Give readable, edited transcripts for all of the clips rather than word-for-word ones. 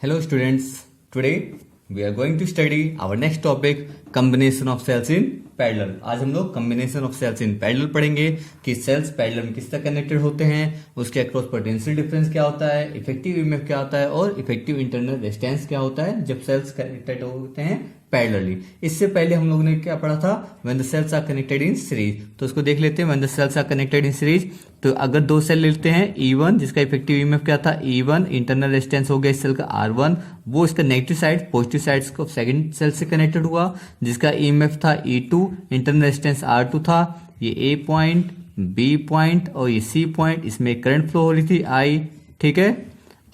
Hello students, today we are going to study our next topic combination of cells in parallel। आज हम लोग combination of cells in parallel पढ़ेंगे कि cells parallel में किस तरह connected होते हैं, उसके across potential difference क्या होता है, effective EMF क्या होता है और effective internal resistance क्या होता है जब cells connected होते हैं पैरेलली। इससे पहले हम लोगों ने क्या पढ़ा था, when the cells are connected in series. तो उसको देख लेते हैं। When the cells are connected in series, तो अगर दो सेल लेते हैं E1 जिसका इफेक्टिव ईएमएफ क्या था E1, इंटरनल रेजिस्टेंस हो गया इस सेल का R1, वो इसका नेगेटिव साइड पॉजिटिव साइड्स को सेकंड सेल से कनेक्टेड हुआ जिसका ईएमएफ था E2, इंटरनल रेजिस्टेंस R2 था। ये A पॉइंट, B पॉइंट और ये C पॉइंट, इसमें करंट फ्लो हो रही थी I, ठीक है।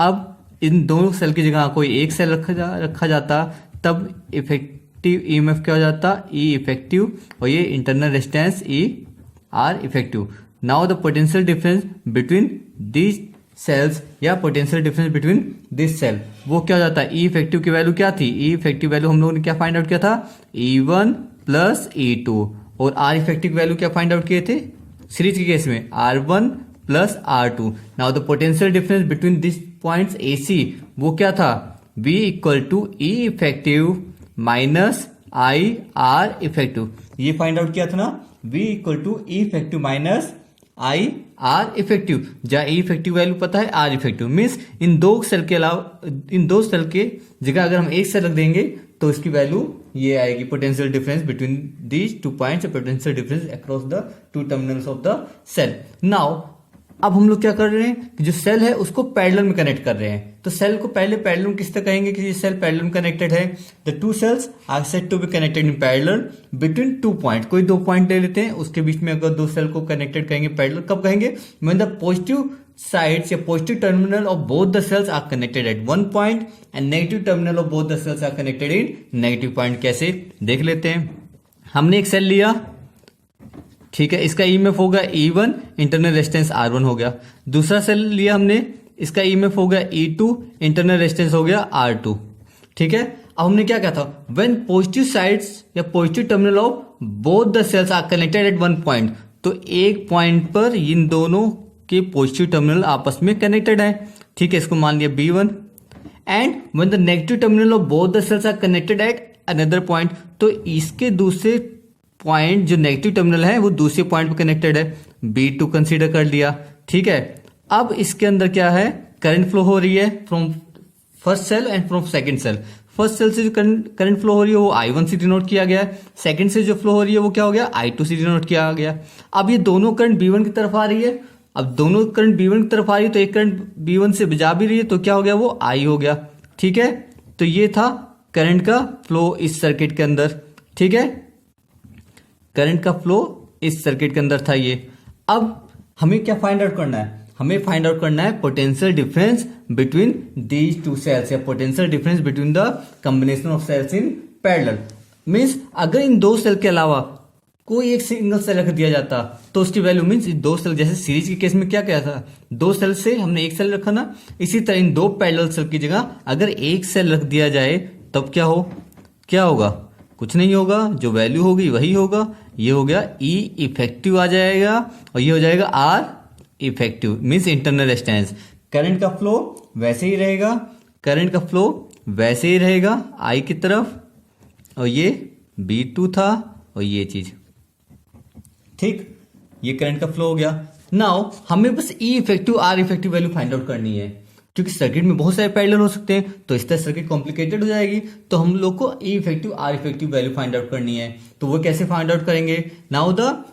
अब इन दोनों सेल की जगह कोई एक सेल रखा जाता तब इफेक्टिव ईएमएफ क्या हो जाता E इफेक्टिव और ये internal resistance E R effective. Now the potential difference between these cells या potential difference between this cell वो क्या हो जाता है, E इफेक्टिव की वैल्यू क्या थी, E इफेक्टिव वैल्यू हम लोगों ने क्या फाइंड आउट किया था E1 प्लस E2 और R इफेक्टिव वैल्यू क्या फाइंड आउट किए थे सीरीज के केस में R1 plus R2। Now the potential difference between this points AC वो क्या था V equal to E effective minus I R effective. ये फाइंड आउट किया था ना, V equal to E effective minus I R effective. जहाँ E effective value पता है R इफेक्टिव मीन्स इन दो सेल के अलावा इन दो सेल के जगह अगर हम एक सेल रख देंगे तो इसकी वैल्यू ये आएगी, potential difference between these two points, potential difference across the two terminals of the cell. Now अब हम लोग क्या कर रहे हैं कि जो सेल है उसको पैरेलल में कनेक्ट कर रहे हैं। तो सेल को पहले पैरेलल में किस तरह कहेंगे कि ये सेल पैरेलल में कनेक्टेड है। The two cells are said to be connected in parallel between two point. कोई दो पॉइंट ले लेते हैं, उसके बीच में अगर दो सेल को कनेक्टेड कहेंगे पैरेलल कब कहेंगे, व्हेन द पॉजिटिव साइड्स या positive terminal of both the cells are connected at one point and negative terminal of both the cells are connected in negative point. कैसे देख लेते हैं। हमने एक सेल लिया, ठीक है, इसका ईएमएफ होगा E1, इंटरनल रेजिस्टेंस R1 हो गया। दूसरा सेल लिया हमने, इसका ईएमएफ हो गया E2, इंटरनल रेजिस्टेंस हो गया R2, ठीक है। अब हमने क्या कहा था, व्हेन पॉजिटिव साइड्स या positive terminal of both the cells are connected at one point, तो एक पॉइंट पर इन दोनों के पॉजिटिव टर्मिनल आपस में कनेक्टेड है, ठीक है, इसको मान लिया B1। And when the negative terminal of both the cells are connected at another point, तो इसके दूसरे पॉइंट जो नेगेटिव टर्मिनल है वो दूसरे पॉइंट पे कनेक्टेड है, B2 कंसीडर कर लिया, ठीक है। अब इसके अंदर क्या है, करंट फ्लो हो रही है from first cell and from second cell. First cell से जो करंट फ्लो हो रही है वो I1 से डिनोट किया गया है, सेकंड से जो फ्लो हो रही है वो क्या हो गया I2 से डिनोट किया गया। अब ये दोनों करंट B1 की तरफ आ रही है, अब दोनों करंट B1 की तरफ आ रही है तो एक करंट B1 से जा भी रही है तो क्या हो गया वो I हो गया, ठीक है। तो ये था करंट का फ्लो इस सर्किट के अंदर, ठीक है, करंट का फ्लो इस सर्किट के अंदर था ये। अब हमें क्या फाइंड आउट करना है, हमें फाइंड आउट करना है potential difference between these two cells या potential difference between the combination of cells in parallel. Means अगर इन दो सेल के अलावा कोई एक सिंगल सेल रख दिया जाता तो उसकी वैल्यू मींस दो सेल, जैसे सीरीज के केस में क्या क्या था, दो सेल से हमने एक सेल रखा ना, इसी तरह इन दो पैरेलल सेल की जगह अगर एक सेल रख दिया जाए तब क्या होगा, कुछ नहीं होगा, जो वैल्यू होगी वही होगा। ये हो गया E इफेक्टिव आ जाएगा और ये हो जाएगा R effective means internal resistance. Current का फ्लो वैसे ही रहेगा, करंट का फ्लो वैसे ही रहेगा I की तरफ, और ये B2 था और ये चीज, ठीक, ये करंट का फ्लो हो गया। नाउ हमें बस E effective R effective value find out करनी है, क्योंकि सर्किट में बहुत सारे पैरेलल हो सकते हैं तो इस तरह सर्किट कॉम्प्लिकेटेड हो जाएगी। तो हम लोग को E effective R effective value find out करनी है, तो वो कैसे फाइंड आउट करेंगे। Now the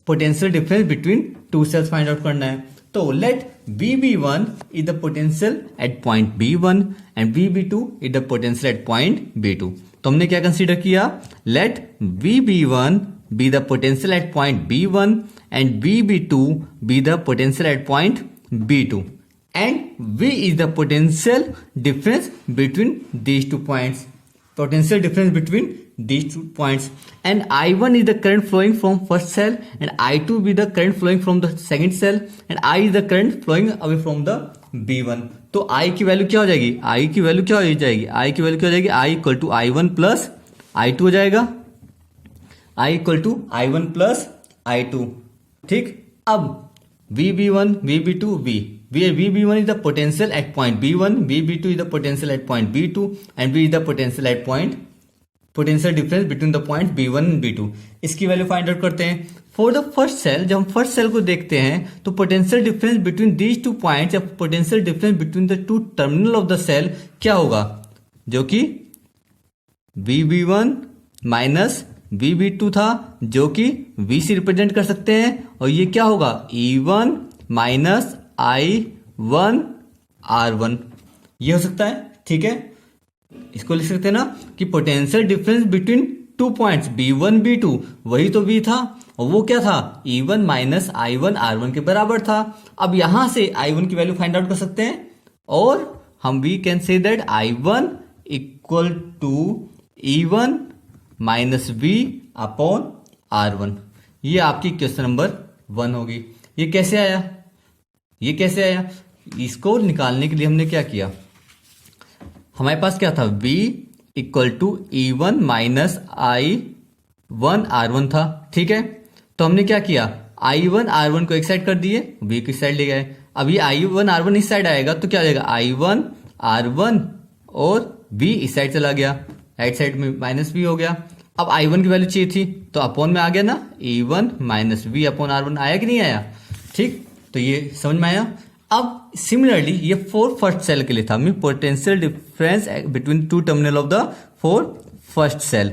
potential difference between two cells find out करना है। तो let VB1 is the potential at point B1 and VB2 is the potential at point B2। तो हमने क्या कंसीडर किया, let VB1 be the potential at point B1 and VB2 be the potential at point B2 and V is the potential difference between these 2 points. Potential difference between these 2 points. And I1 is the current flowing from first cell and I2 be the current flowing from the second cell and I is the current flowing away from the B1. तो I की value क्या हो जाएगी, I की value क्या हो जाएगी, I की वैल्यू क्या हो जाएगी, I equal to I1 plus I2 हो जाएगा, I equal to I1 plus I2, ठीक। अब VB1 VB2 V where VB1 is the potential at point B1, VB2 is the potential at point B2 and V is the potential at point potential difference between the point B1 and B2। इसकी value find out करते हैं। For the first cell, जब हम first cell को देखते हैं तो potential difference between these two points या potential difference between the two terminal of the cell क्या होगा, जो कि VB1 माइनस VB2 था, जो कि V से रिप्रेजेंट कर सकते हैं, और ये क्या होगा E1 माइनस I1 R1, ये हो सकता है। ठीक है, इसको लिख सकते हैं ना कि potential difference between two points B1 B2, वही तो V था, और वो क्या था E1 माइनस I1 R1 के बराबर था। अब यहां से I1 की वैल्यू फाइंड आउट कर सकते हैं, और हम we can say that I1 equal to E1 minus V upon R1। ये आपकी क्वेश्चन नंबर 1 होगी। ये कैसे आया, ये कैसे आया, इसको निकालने के लिए हमने क्या किया, हमारे पास क्या था V equal to E1 minus I1 R1 था। ठीक है, तो हमने क्या किया, I1 R1 को एक साइड कर दिए, V को इस साइड ले गए। अब ये I1 R1 इस साइड आएगा तो क्या हो जाएगा I1 R1 और V इस साइड चला गया, राइट साइड में माइनस V हो गया। अब I1 की वैल्यू चाहिए थी तो अपॉन में आ गया ना, E1 minus V upon R1 आया कि नहीं आया। ठीक, तो ये समझ में आया। अब सिमिलरली ये फॉर फर्स्ट सेल के लिए था, mean potential difference between two terminal of the for first cell,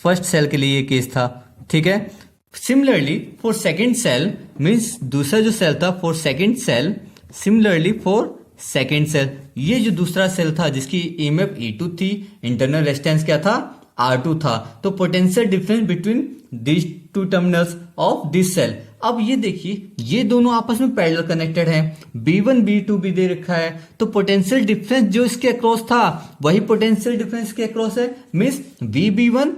first cell के लिए ये केस था। ठीक है, similarly for second cell, means दूसरा जो सेल था for second cell, similarly for second cell, ये जो दूसरा सेल था जिसकी EMF E2 थी, इंटरनल रेजिस्टेंस क्या था R2 था, तो potential difference between this two terminals of this cell. अब ये देखिए ये दोनों आपस में पैरेलल कनेक्टेड हैं, B1 B2 भी दे रखा है, तो पोटेंशियल डिफरेंस जो इसके अक्रॉस था वही पोटेंशियल डिफरेंस के अक्रॉस है, means VB1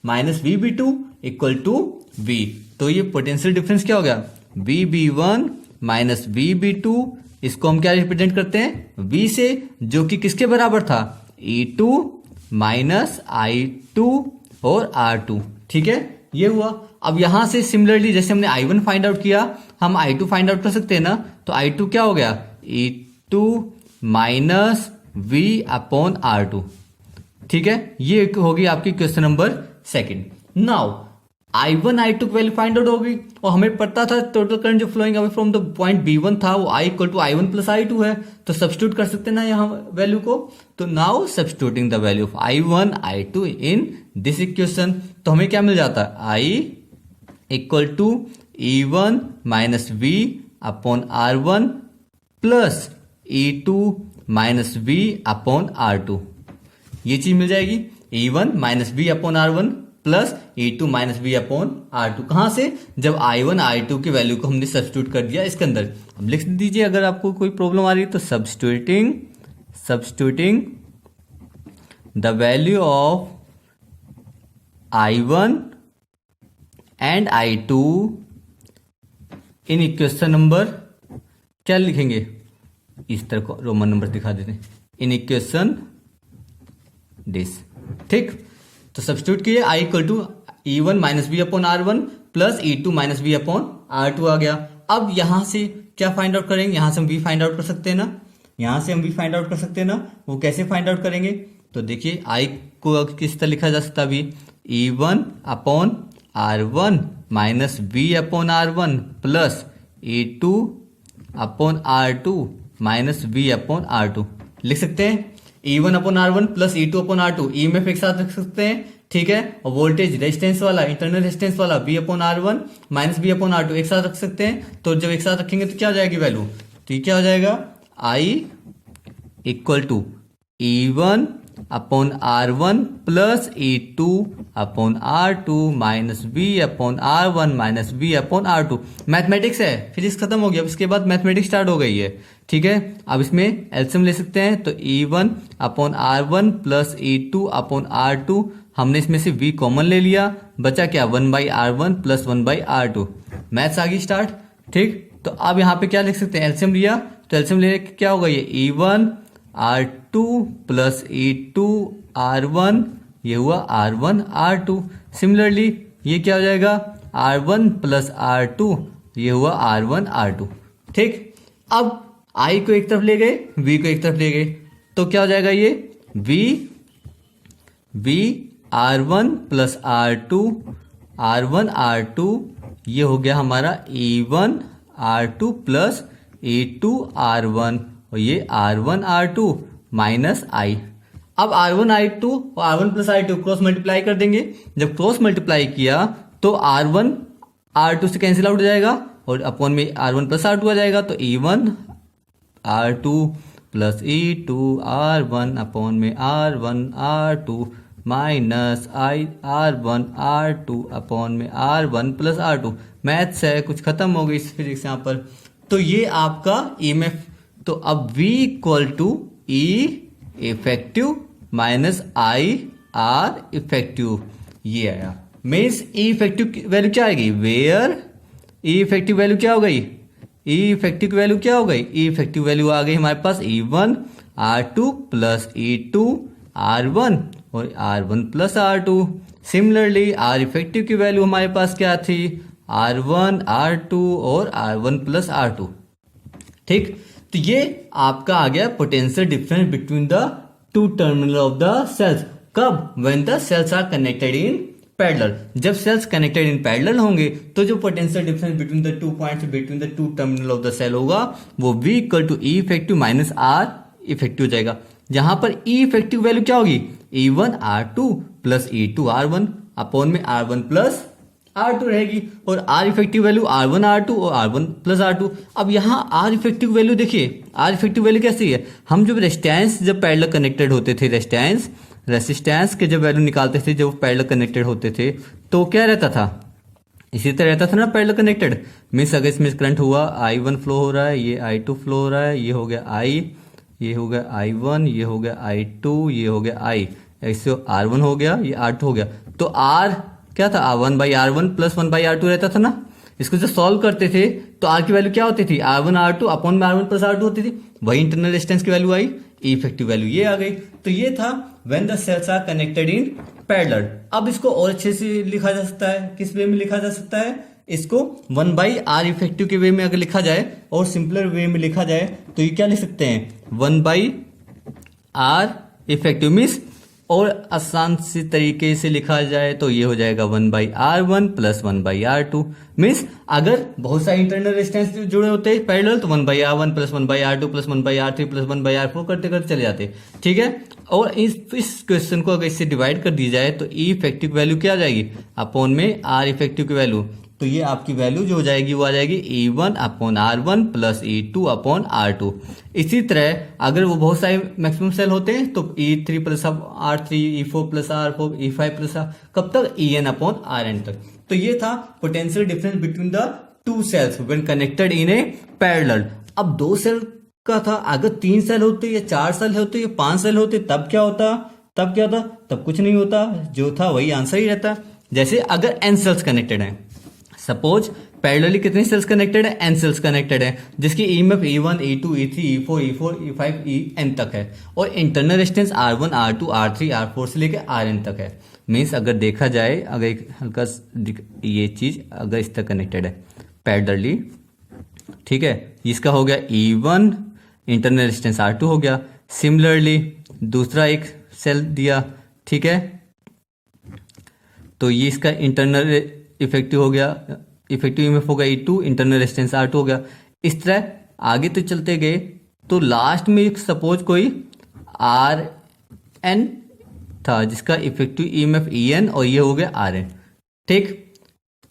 minus VB2 equal to V। तो ये पोटेंशियल डिफरेंस क्या हो गया, VB1 माइनस VB2, इसको हम क्या रिप्रेजेंट करते हैं V से, जो कि किसके बराबर था E2 माइनस I2 और R2। ठीक है, ये हुआ। अब यहां से सिमिलरली जैसे हमने I1 फाइंड आउट किया, हम I2 फाइंड आउट कर सकते हैं ना, तो I2 क्या हो गया E2 minus V upon R2। ठीक है, ये होगी आपकी question number 2। Now I1 I2 की वैल्यू फाइंड आउट होगी, और हमें पता था टोटल करंट जो flowing away from the point B1 था वो I equal to I1 plus I2 है, तो सब्स्टिट्यूट कर सकते हैं ना यहाँ वैल्यू को। तो now substituting the value of I1 I2 in this equation, तो हमें क्या मिल जाता है I equal to E1 minus V upon R1 plus E2 minus V upon R2, ये चीज मिल जाएगी। E1 minus V upon R1 plus E2 minus V upon R2, कहां से, जब I1 I2 की वैल्यू को हमने सब्स्टिट्यूट कर दिया इसके अंदर। अब लिख दीजिए अगर आपको कोई प्रॉब्लम आ रही है तो substituting the value of I1 and I2 in equation number, क्या लिखेंगे, इस तरह को रोमन नंबर दिखा देते हैं, इन इक्वेशन दिस। ठीक, तो सब्स्टिट्यूट किए I equal to E1 minus V upon R1 plus E2 minus V upon R2 आ गया। अब यहां से क्या फाइंड आउट करेंगे, यहां से हम V फाइंड आउट कर सकते हैं ना, यहां से हम V फाइंड आउट कर सकते हैं ना। वो कैसे फाइंड आउट करेंगे, तो देखिए I को किस तरह लिखा जा सकता है, E1 upon R1 minus V upon R1 plus E2 upon R2 minus V upon R2 लिख सकते हैं। E1 upon R1 plus E2 upon R2, EMF एक साथ रख सकते हैं। ठीक है, और वोल्टेज रेजिस्टेंस वाला, इंटरनल रेजिस्टेंस वाला V upon R1 minus V upon R2 एक साथ रख सकते हैं। तो जब एक साथ रखेंगे तो क्या हो जाएगी वैल्यू, तो ये क्या हो जाएगा I equal to E1 upon R1 plus E2 upon R2 minus V upon R1 minus V upon R2। Mathematics है, फिजिक्स खत्म हो गया, अब इसके बाद मैथमेटिक्स स्टार्ट हो गई है। ठीक है, अब इसमें एलसीएम ले सकते हैं, तो E1 upon R1 plus E2 upon R2, हमने इसमें से V कॉमन ले लिया, बचा क्या 1/R1 प्लस 1/R2। मैथ्स आ गई स्टार्ट। ठीक, तो अब यहाँ पे क्या लिख सकते हैं, एलसीएम लिया, तो एलसीएम लेने क्या होगा, ये E1 R2 plus E2 R1, ये हुआ R1 R2। सिमिलरली ये क्या हो जाएगा R1 प्लस R2, ये हुआ R1 R2। ठीक, अब आई को एक तरफ ले गए, वी को एक तरफ ले गए, तो क्या हो जाएगा ये we R1 plus R2, R1 R2, ये हो गया हमारा E1 R2 plus E2 R1, और ये R1 R2 माइनस I। अब R1 I2 और R1 plus I2 cross multiply कर देंगे। जब क्रॉस मल्टीप्लाई किया तो R1 R2 से कैंसिल आउट हो जाएगा और अपॉन में R1 प्लस R2 आ जाएगा, तो E1 R2 plus E2 R1 upon में R1 R2 minus I R1 R2 upon में R1 प्लस R2। मैथ्स है, कुछ खत्म हो गई इस फिजिक्स यहाँ पर। तो ये आपका EMF, तो अब V equal to E effective minus I R effective, ये आया। मीन्स E इफेक्टिव की वैल्यू क्या आएगी, वेयर E इफेक्टिव वैल्यू क्या हो गई, E इफेक्टिव वैल्यू क्या हो गई, E इफेक्टिव वैल्यू आ गई हमारे पास E1 R2 plus E2 R1 और R1 plus R2। Similarly R effective की वैल्यू हमारे पास क्या थी, R1 R2 और R1 प्लस R2। ठीक, तो ये आपका आ गया potential difference between the two terminal of the cells. कब, when the cells are connected in parallel. जब सेल्स कनेक्टेड इन पैरेलल होंगे तो जो potential difference between the two points between the two terminal of the cell होगा वो V equal to E effective minus R effective हो जाएगा। जहां पर E इफेक्टिव वैल्यू क्या होगी, E1 R2 plus E2 R1 upon में R1 प्लस R2 रहेगी, और R effective value R1 R2 और R1 प्लस R2। अब यहाँ R इफेक्टिव वैल्यू देखिए, R इफेक्टिव वैल्यू कैसी है, हम जब रेजिस्टेंस जब पैरेलल कनेक्टेड होते थे, रेजिस्टेंस के जब वैल्यू निकालते थे जब पैरेलल कनेक्टेड होते थे तो क्या रहता था, इसी तरह रहता था ना पैरेलल कनेक्टेड। मीन्स अगर इसमें करंट हुआ I1 फ्लो हो रहा है, ये I2 फ्लो हो रहा है, ये हो गया I, ये हो गया I1, ये हो गया I2, ये हो गया I, ऐसे R1 हो गया, ये R2 हो गया, तो R क्या था, R1 by R1 plus 1 by R2 रहता था ना। इसको जब सॉल्व करते थे तो R की वैल्यू क्या होती थी, R1 R2 अपॉन में R1 प्लस R2 होती थी, वही इंटरनल रेजिस्टेंस की वैल्यू आई, E इफेक्टिव वैल्यू ये आ गई। तो ये था when the cells are connected in parallel. अब इसको और अच्छे से लिखा जा सकता है, किस वे में लिखा जा सकता है, इसको 1 बाई R इफेक्टिव के वे में अगर लिखा जाए और सिंपलर वे में लिखा जाए तो ये क्या लिख सकते हैं, 1 बाई R इफेक्टिव। मीन्स और आसान सी तरीके से लिखा जाए तो ये हो जाएगा 1 by R1 plus 1 by R2। Means अगर बहुत सारे इंटरनल रेजिस्टेंस जुड़े होते हैं पैरेलल तो 1 by R1 plus 1 by R2 plus 1 by R3 plus 1 by R4 करते करते चले जाते, ठीक है। और इस क्वेश्चन को अगर इससे डिवाइड कर दी जाए तो E इफेक्टिव वैल्यू क्या आ जाएगी, अपॉन में R इफेक्टिव की वैल्यू, तो ये आपकी वैल्यू जो हो जाएगी वो आ जाएगी E1 upon R1 plus E2 upon R2। इसी तरह अगर वो बहुत सारे मैक्सिमम सेल होते हैं तो E3 plus R3, E4 plus R4, E5 plus R, कब तक, En अपॉन Rn तक। तो ये था potential difference between the two cells when connected in a parallel. अब दो सेल का था, अगर 3 सेल होते या 4 सेल होते या 5 सेल होते तब क्या होता, तब कुछ नहीं होता, जो था वही आंसर ही रहता। जैसे अगर n सेल्स कनेक्टेड हैं, सपोज पैरेलली कितने सेल्स कनेक्टेड है, n सेल्स कनेक्टेड है, जिसकी EMF E1 E2 E3 E4 E4 E5 En तक है, और internal resistance R1 R2 R3 R4 से लेकर Rn तक है। मीन्स अगर देखा जाए, अगर एक हल्का ये चीज अगर इस तक कनेक्टेड है पैरेलली, ठीक है, इसका हो गया E1 इंटरनल रेजिस्टेंस R2 हो गया। सिमिलरली दूसरा एक सेल दिया, ठीक है, तो ये इसका इंटरनल इफेक्टिव हो गया, इफेक्टिव EMF हो गया E2 इंटरनल रेजिस्टेंस R2 हो गया। इस तरह आगे तो चलते गए तो लास्ट में सपोज कोई Rn था जिसका इफेक्टिव EMF En और ये हो गया Rn, ठीक,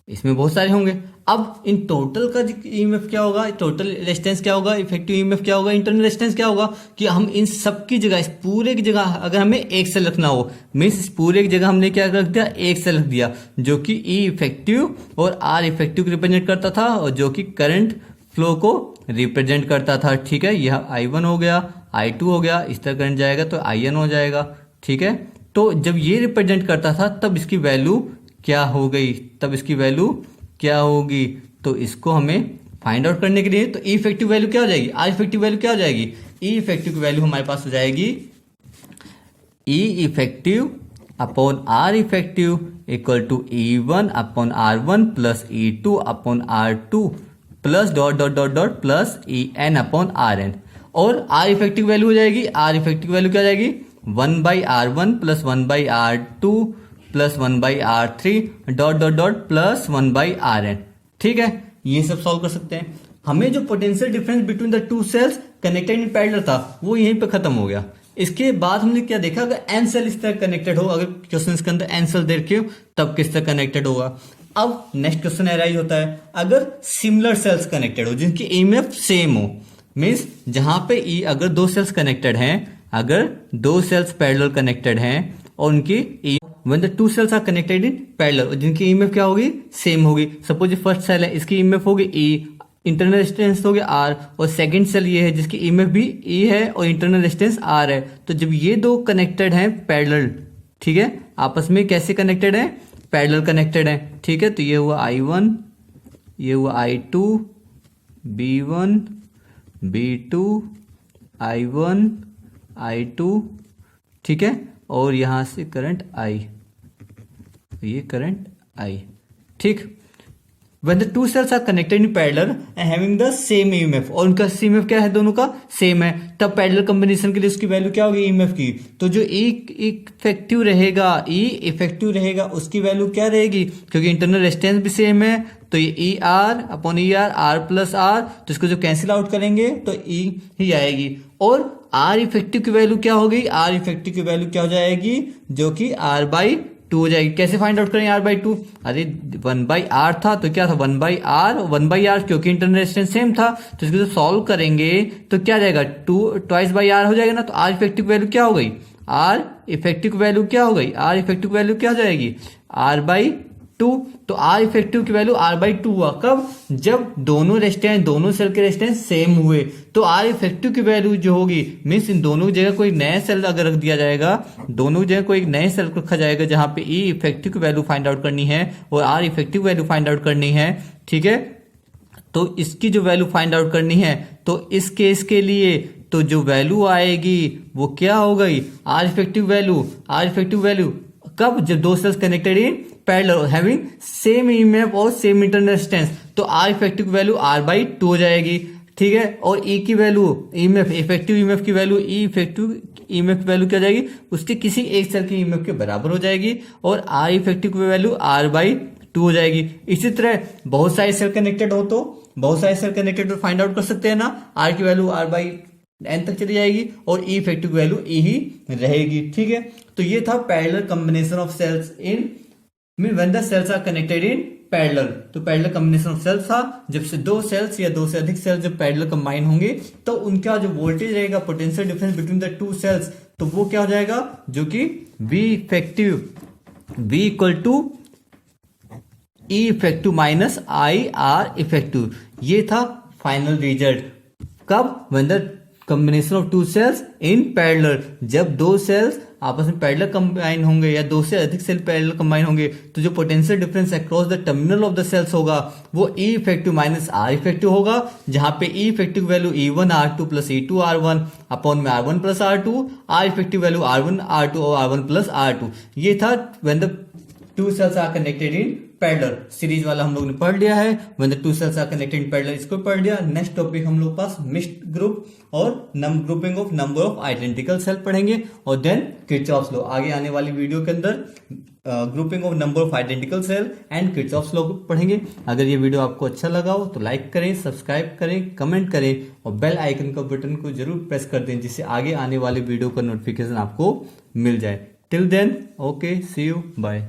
इसमें बहुत सारे होंगे। अब इन टोटल का EMF क्या होगा, टोटल रेजिस्टेंस क्या होगा, इफेक्टिव EMF क्या होगा, इंटरनल रेजिस्टेंस क्या होगा, कि हम इन सब की जगह, इस पूरे की जगह अगर हमें एक सेल रखना हो, मीन्स इस पूरे की जगह हमने क्या रख दिया, एक सेल रख दिया, जो कि E इफेक्टिव और R इफेक्टिव को रिप्रेजेंट करता था और जो कि करंट फ्लो को रिप्रेजेंट करता था, ठीक है। यह I1 हो गया, I2 हो गया, इस तरह करंट जाएगा तो In हो जाएगा, ठीक है। तो जब ये रिप्रेजेंट करता था तब इसकी वैल्यू क्या हो गई, तब इसकी वैल्यू क्या होगी, तो इसको हमें फाइंड आउट करने के लिए तो E इफेक्टिव वैल्यू क्या हो जाएगी, R इफेक्टिव वैल्यू क्या हो जाएगी, E इफेक्टिव की वैल्यू हमारे पास हो जाएगी E effective upon R effective equal to E1 upon R1 plus E2 upon R2 plus dot dot dot dot plus E N upon R N, और R effective value हो जाएगी, R effective value क्या हो जाएगी 1/r1 plus 1/r2 plus 1/r3 dot dot dot प्लस 1/rn। ठीक है, ये सब सॉल्व कर सकते हैं। हमें जो potential difference between the two cells connected in parallel था वो यहीं पे खत्म हो गया। इसके बाद हमने क्या देखा, अगर एन सेल इस तरह कनेक्टेड हो, अगर क्वेश्चन के अंदर एन सेल देखे हो तब किस तरह कनेक्टेड होगा। अब नेक्स्ट क्वेश्चन अराइज होता है, अगर सिमिलर सेल्स कनेक्टेड हो जिनकी ईएमएफ सेम हो, मीन्स जहां पे ई अगर दो सेल्स कनेक्टेड हैं, अगर दो सेल्स पैरेलल कनेक्टेड हैं और उनकी when the two cells are connected in parallel, जिनकी ईएमएफ क्या होगी सेम होगी। सपोज फर्स्ट सेल है, इसकी ईएमएफ होगी ई, इंटरनल रेजिस्टेंस हो गया आर, और सेकंड सेल ये है जिसकी ईएमएफ भी ई है और इंटरनल रेजिस्टेंस आर है। तो जब ये दो कनेक्टेड हैं पैरेलल, ठीक है, आपस में कैसे कनेक्टेड है, पैरेलल कनेक्टेड है। ठीक है, तो ये हुआ I1, ये हुआ I2, B1, B2, I1, I2, ठीक है, और यहां से करंट I, ये करंट I। ठीक, when the two cells are connected in parallel and having the same EMF, और उनका EMF क्या है, दोनों का सेम है, तब पैरेलल कॉम्बिनेशन के लिए उसकी वैल्यू क्या होगी EMF की। तो जो इफेक्टिव रहेगा, ई इफेक्टिव रहेगा, उसकी वैल्यू क्या रहेगी, क्योंकि इंटरनल रेजिस्टेंस भी सेम है, तो ये E R upon E R, R plus R, तो इसको जो कैंसिल आउट करेंगे तो ई ही आएगी। और आर इफेक्टिव की वैल्यू क्या हो गई, आर इफेक्टिव की वैल्यू क्या हो जाएगी, जो कि R/2 हो जाएगी। कैसे फाइंड आउट करें R/2, अरे 1/r था तो क्या था 1/r क्योंकि इंटरनल रेजिस्टेंस सेम था, तो इसको जब सॉल्व करेंगे तो क्या जाएगा 2/r हो जाएगा ना। तो आर इफेक्टिव वैल्यू क्या हो गई, आर इफेक्टिव वैल्यू क्या हो गई, आर इफेक्टिव वैल्यू क्या हो जाएगी R/2। तो आर इफेक्टिव की वैल्यू R/2 हुआ कब, जब दोनों रेजिस्टेंस, दोनों सेल के रेजिस्टेंस सेम हुए। तो आर इफेक्टिव की वैल्यू जो होगी, मीन्स इन दोनों जगह कोई नया सेल अगर रख दिया जाएगा, दोनों जगह कोई नए सेल रखा जाएगा जहां पे ई इफेक्टिव की वैल्यू फाइंड आउट करनी है और R effective value find out करनी है। ठीक है, तो इसकी जो वैल्यू फाइंड आउट करनी है, तो इस केस के लिए तो जो वैल्यू आएगी वो क्या हो गई, R effective value. R effective value कब, जब दो cells connected in parallel having same EMF और सेम इंटरनल रेजिस्टेंस, तो आर इफेक्टिव वैल्यू R/2 हो जाएगी। ठीक है, और ई की वैल्यू, ईएमएफ इफेक्टिव ईएमएफ की वैल्यू, ई इफेक्टिव ईएमएफ की वैल्यू क्या जाएगी, उसके किसी एक सेल की ईएमएफ के बराबर हो जाएगी, और आर इफेक्टिव की वैल्यू R/2 हो जाएगी। इसी तरह बहुत सारे सेल कनेक्टेड हो तो बहुत सारे सेल कनेक्टेड फाइंड आउट कर सकते हैं ना, आर की वैल्यू R/n तक चली जाएगी और ई इफेक्टिव वैल्यू ई ही रहेगी। ठीक है, तो ये था parallel combination of cells in when the cells are connected in parallel। तो पैरेलल कॉम्बिनेशन ऑफ सेल्स था, जब से दो सेल्स या दो से अधिक सेल्स जब पैरेलल कंबाइन होंगे तो उनका जो वोल्टेज रहेगा, potential difference between the two cells, तो वो क्या हो जाएगा, जो कि V effective, V equal to E effective minus IR effective. ये था फाइनल रिजल्ट। कब, when the combination of two cells in parallel, जब दो सेल्स आपस में पैरेलल कंबाइन होंगे या दो से अधिक सेल पैरेलल कंबाइन होंगे, तो जो potential difference across the terminal of the cells होगा वो E effective minus R effective होगा, जहां पे E effective value E1R2 plus E2R1 upon में R1 plus R2, R effective value R1 R2 और R1 प्लस R2। ये था when the two cells are connected in parallel. Series वाला हम लोग ने पढ़ लिया है, when the two cells are connected in parallel, इसको पढ़ लिया। नेक्स्ट टॉपिक हम लोग पास मिक्स्ड ग्रुप और grouping of number of identical cell पढ़ेंगे, और देन किरचॉफ्स लॉ। आगे आने वाली वीडियो के अंदर grouping of number of identical cell and Kirchhoff's law पढ़ेंगे। अगर ये वीडियो आपको अच्छा लगा हो तो लाइक करें, सब्सक्राइब करें, कमेंट करें और बेल आइकन का बटन को जरूर प्रेस कर दें, जिससे आगे आने वाले वीडियो का नोटिफिकेशन आपको मिल जाए। Till then, okay, see you, bye.